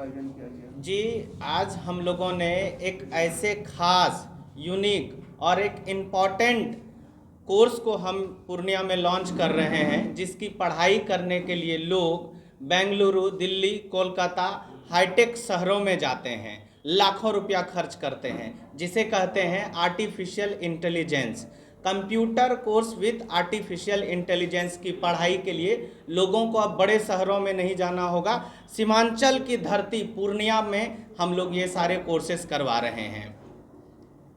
आयोजन किया गया? जी, आज हम लोगों ने एक ऐसे खास, यूनिक और एक इम्पॉर्टेंट कोर्स को हम पूर्णिया में लॉन्च कर रहे हैं, जिसकी पढ़ाई करने के लिए लोग बेंगलुरु, दिल्ली, कोलकाता, हाईटेक शहरों में जाते हैं, लाखों रुपया खर्च करते हैं, जिसे कहते हैं artificial intelligence. Computer course with artificial intelligence की पढ़ाई के लिए लोगों को अब बड़े शहरों में नहीं जाना होगा। सीमांचल की धरती पूर्णिया में हम लोग ये सारे कोर्सेज करवा रहे हैं।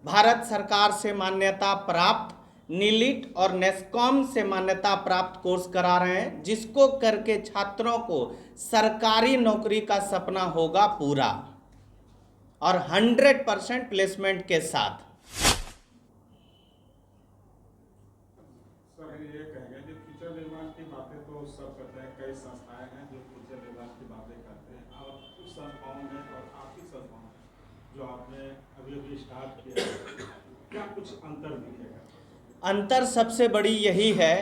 भारत सरकार से मान्यता प्राप्त नीलिट और नेस्कॉम से मान्यता प्राप्त कोर्स करा रहे हैं, जिसको करके छात्रों को सरकारी नौकरी का सपना होगा पूरा, और 100% प्लेसमेंट के साथ। सर ये कहेंगे जो फ्यूचर निर्माण की बातें तो सब करते हैं, कई संस्थाएं हैं जो फ्यूचर निर्माण की बातें करते हैं, और कुछ संस्थाओं में और आपकी संस्थाओं में जो आपने अभी अभी स्टार्ट किया है, क्या कुछ अंतर दिखेगा? अंतर सबसे बड़ी यही है,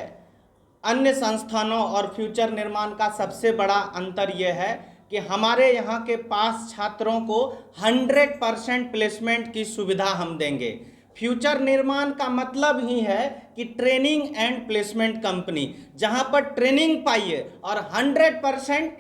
अन्य संस्थानों और फ्यूचर निर्माण का सबसे बड़ा अंतर यह है कि हमारे यहाँ के पास छात्रों को 100% प्लेसमेंट की सुविधा हम देंगे। फ्यूचर निर्माण का मतलब ही है कि ट्रेनिंग एंड प्लेसमेंट कंपनी, जहाँ पर ट्रेनिंग पाइए और 100%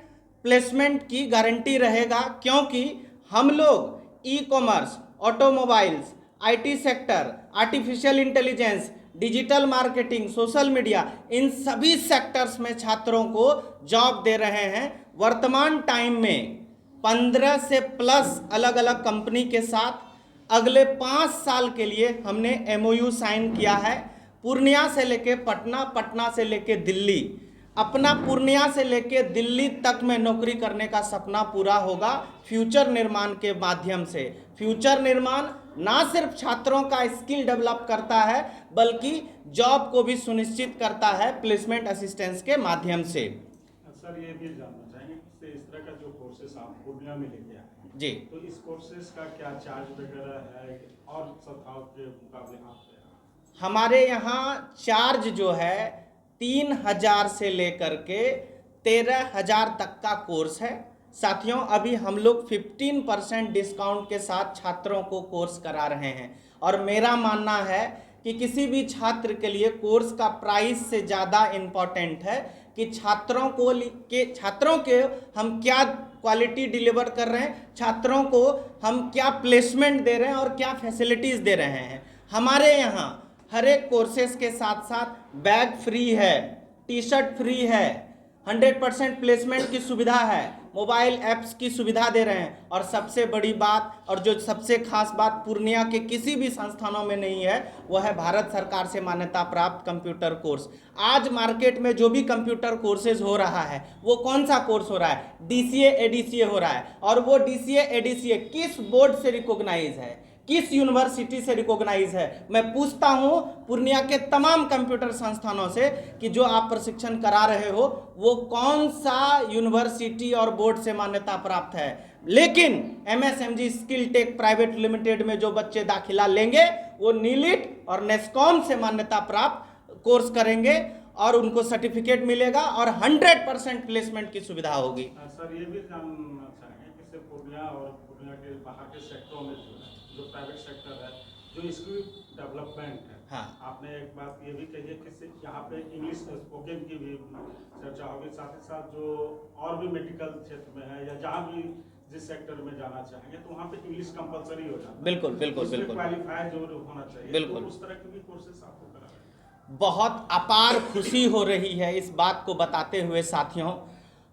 प्लेसमेंट की गारंटी रहेगा, क्योंकि हम लोग e commerce, automobiles, IT sector, artificial intelligence, digital marketing, social media, इन सभी सेक्टर्स में छात्रों को जॉब दे रहे हैं। वर्तमान टाइम में 15 से प्लस अलग अलग कंपनी के साथ अगले 5 साल के लिए हमने एमओयू साइन किया है। पूर्णिया से लेके पटना, पटना से लेके दिल्ली, अपना पूर्णिया से लेके दिल्ली तक में नौकरी करने का सपना पूरा होगा फ्यूचर निर्माण के माध्यम से। फ्यूचर निर्माण ना सिर्फ छात्रों का स्किल डेवलप करता है, बल्कि जॉब को भी सुनिश्चित करता है प्लेसमेंट असिस्टेंस के माध्यम से। सर ये भी जानना चाहेंगे कि इस तरह का जो कोर्सेस आप पूर्णिया में लेके आए हैं जी, तो इस कोर्सेस का क्या चार्ज वगैरह है और संस्थाओं के मुकाबले आप? हमारे यहाँ चार्ज जो है 3,000 से लेकर के 13,000 तक का कोर्स है। साथियों, अभी हम लोग 15% डिस्काउंट के साथ छात्रों को कोर्स करा रहे हैं, और मेरा मानना है कि किसी भी छात्र के लिए कोर्स का प्राइस से ज़्यादा इम्पॉर्टेंट है कि छात्रों के हम क्या क्वालिटी डिलीवर कर रहे हैं, छात्रों को हम क्या प्लेसमेंट दे रहे हैं और क्या फैसिलिटीज़ दे रहे हैं। हमारे यहाँ हर एक कोर्सेज के साथ साथ बैग फ्री है, टी शर्ट फ्री है, 100% प्लेसमेंट की सुविधा है, मोबाइल ऐप्स की सुविधा दे रहे हैं, और सबसे बड़ी बात और जो सबसे खास बात पूर्णिया के किसी भी संस्थानों में नहीं है, वह है भारत सरकार से मान्यता प्राप्त कंप्यूटर कोर्स। आज मार्केट में जो भी कंप्यूटर कोर्सेज हो रहा है, वो कौन सा कोर्स हो रहा है? डीसीए एडीसीए हो रहा है, और वो डीसीए एडीसीए किस बोर्ड से रिकॉग्नाइज है, किस यूनिवर्सिटी से रिकॉग्नाइज है? मैं पूछता हूं पूर्णिया के तमाम कंप्यूटर संस्थानों से कि जो आप प्रशिक्षण करा रहे हो वो कौन सा यूनिवर्सिटी और बोर्ड से मान्यता प्राप्त है। लेकिन एमएसएमजी स्किल टेक प्राइवेट लिमिटेड में जो बच्चे दाखिला लेंगे वो नीलिट और नेस्कॉम से मान्यता प्राप्त कोर्स करेंगे, और उनको सर्टिफिकेट मिलेगा और 100% प्लेसमेंट की सुविधा होगी। सर ये भी जानना चाहेंगे कि पूर्णिया और पूर्णिया के बाहर के सेक्टरों में जो प्राइवेट सेक्टर है, जो स्किल डेवलपमेंट है, हाँ, आपने एक बात ये भी कही है कि यहाँ पे इंग्लिश स्पोकन की भी चर्चा होगी, साथ ही साथ जो और भी मेडिकल क्षेत्र में है या जहाँ भी जिस सेक्टर में जाना चाहेंगे तो वहाँ पे इंग्लिश कंपलसरी हो जाता है। बिल्कुल बिल्कुल बिल्कुल क्वालिफाई जो होना चाहिए, बिल्कुल। तो उस तरह के भी कोर्सेस आपको करा रहे हैं। बहुत अपार खुशी हो रही है इस बात को बताते हुए साथियों,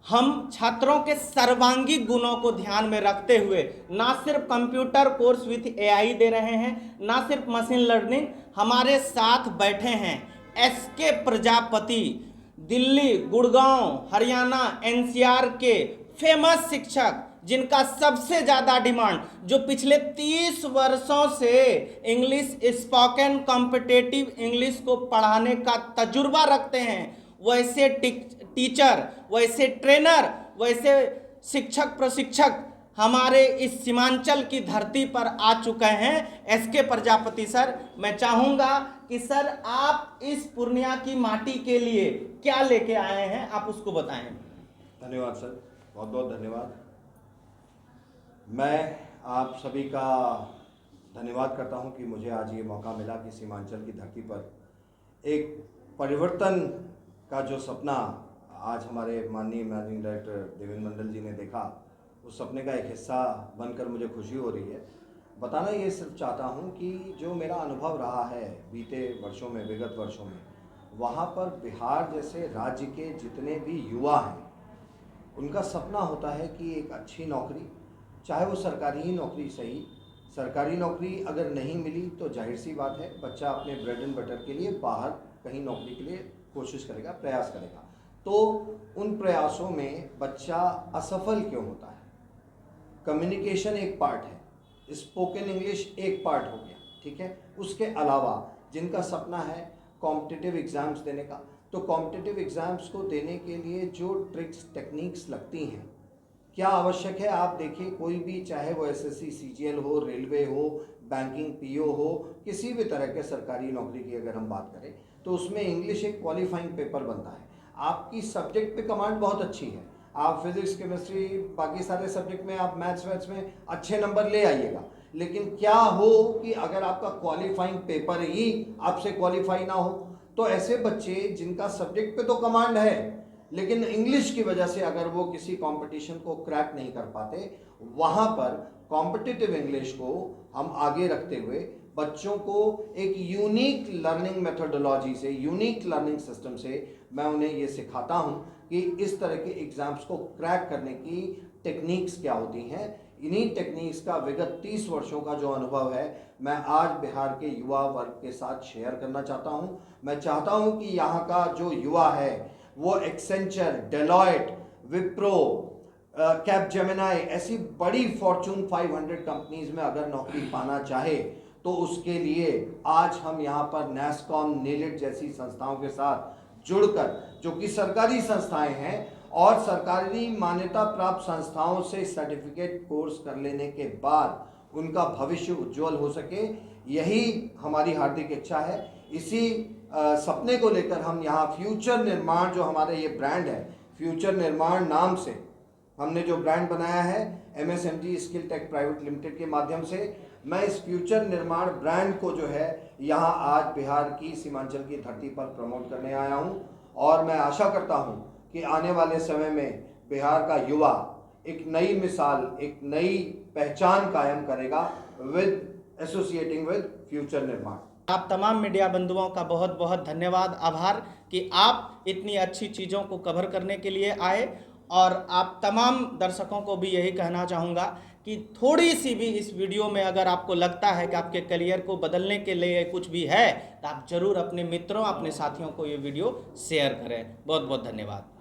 हम छात्रों के सर्वांगी गुणों को ध्यान में रखते हुए ना सिर्फ कंप्यूटर कोर्स विथ एआई दे रहे हैं, ना सिर्फ मशीन लर्निंग, हमारे साथ बैठे हैं एसके प्रजापति, दिल्ली, गुड़गांव, हरियाणा, एनसीआर के फेमस शिक्षक, जिनका सबसे ज़्यादा डिमांड, जो पिछले 30 वर्षों से इंग्लिश स्पोकन कॉम्पिटिटिव इंग्लिश को पढ़ाने का तजुर्बा रखते हैं, वैसे टीचर, वैसे ट्रेनर, वैसे शिक्षक प्रशिक्षक हमारे इस सीमांचल की धरती पर आ चुके हैं। एसके प्रजापति सर, मैं चाहूँगा कि सर आप इस पूर्णिया की माटी के लिए क्या लेके आए हैं, आप उसको बताएं। धन्यवाद सर, बहुत बहुत धन्यवाद। मैं आप सभी का धन्यवाद करता हूं कि मुझे आज ये मौका मिला कि सीमांचल की धरती पर एक परिवर्तन का जो सपना आज हमारे माननीय मैनेजिंग डायरेक्टर देवेंद्र मंडल जी ने देखा, उस सपने का एक हिस्सा बनकर मुझे खुशी हो रही है। बताना ये सिर्फ चाहता हूँ कि जो मेरा अनुभव रहा है बीते वर्षों में, विगत वर्षों में, वहाँ पर बिहार जैसे राज्य के जितने भी युवा हैं, उनका सपना होता है कि एक अच्छी नौकरी, चाहे वो सरकारी ही नौकरी सही, सरकारी नौकरी अगर नहीं मिली तो जाहिर सी बात है बच्चा अपने ब्रेड एंड बटर के लिए बाहर कहीं नौकरी के लिए कोशिश करेगा, प्रयास करेगा। तो उन प्रयासों में बच्चा असफल क्यों होता है? कम्युनिकेशन एक पार्ट है, स्पोकन इंग्लिश एक पार्ट हो गया, ठीक है। उसके अलावा जिनका सपना है कॉम्पिटिटिव एग्ज़ाम्स देने का, तो कॉम्पिटिटिव एग्ज़ाम्स को देने के लिए जो ट्रिक्स टेक्निक्स लगती हैं, क्या आवश्यक है? आप देखिए, कोई भी, चाहे वो एसएससी सीजीएल हो, रेलवे हो, बैंकिंग पीओ हो, किसी भी तरह के सरकारी नौकरी की अगर हम बात करें तो उसमें इंग्लिश एक क्वालिफाइंग पेपर बनता है। आपकी सब्जेक्ट पे कमांड बहुत अच्छी है, आप फिजिक्स केमिस्ट्री बाकी सारे सब्जेक्ट में, आप मैथ्स वैथ्स में अच्छे नंबर ले आइएगा, लेकिन क्या हो कि अगर आपका क्वालिफाइंग पेपर ही आपसे क्वालिफाई ना हो, तो ऐसे बच्चे जिनका सब्जेक्ट पे तो कमांड है लेकिन इंग्लिश की वजह से अगर वो किसी कंपटीशन को क्रैक नहीं कर पाते, वहाँ पर कॉम्पिटिटिव इंग्लिश को हम आगे रखते हुए बच्चों को एक यूनिक लर्निंग मेथोडोलॉजी से, यूनिक लर्निंग सिस्टम से मैं उन्हें ये सिखाता हूँ कि इस तरह के एग्ज़ाम्स को क्रैक करने की टेक्निक्स क्या होती हैं। इन्हीं टेक्निक्स का विगत 30 वर्षों का जो अनुभव है, मैं आज बिहार के युवा वर्ग के साथ शेयर करना चाहता हूँ। मैं चाहता हूँ कि यहाँ का जो युवा है वो एक्सेंचर, डेलॉयट, विप्रो, कैपजेमिनी ऐसी बड़ी फॉर्चून 500 कंपनीज में अगर नौकरी पाना चाहे तो उसके लिए आज हम यहाँ पर नैस्कॉम, नीलिट जैसी संस्थाओं के साथ जुड़कर, जो कि सरकारी संस्थाएं हैं और सरकारी मान्यता प्राप्त संस्थाओं से सर्टिफिकेट कोर्स कर लेने के बाद उनका भविष्य उज्जवल हो सके, यही हमारी हार्दिक इच्छा है। इसी सपने को लेकर हम यहाँ फ्यूचर निर्माण, जो हमारा ये ब्रांड है, फ्यूचर निर्माण नाम से हमने जो ब्रांड बनाया है MSMG skill tech private limited के माध्यम से, मैं इस फ्यूचर निर्माण ब्रांड को जो है यहाँ आज बिहार की सीमांचल की धरती पर प्रमोट करने आया हूँ। और मैं आशा करता हूँ कि आने वाले समय में बिहार का युवा एक नई मिसाल, एक नई पहचान कायम करेगा विद एसोसिएटिंग विद फ्यूचर निर्माण। आप तमाम मीडिया बंधुओं का बहुत बहुत धन्यवाद, आभार कि आप इतनी अच्छी चीज़ों को कवर करने के लिए आए। और आप तमाम दर्शकों को भी यही कहना चाहूँगा कि थोड़ी सी भी इस वीडियो में अगर आपको लगता है कि आपके करियर को बदलने के लिए कुछ भी है, तो आप ज़रूर अपने मित्रों, अपने साथियों को ये वीडियो शेयर करें। बहुत बहुत धन्यवाद।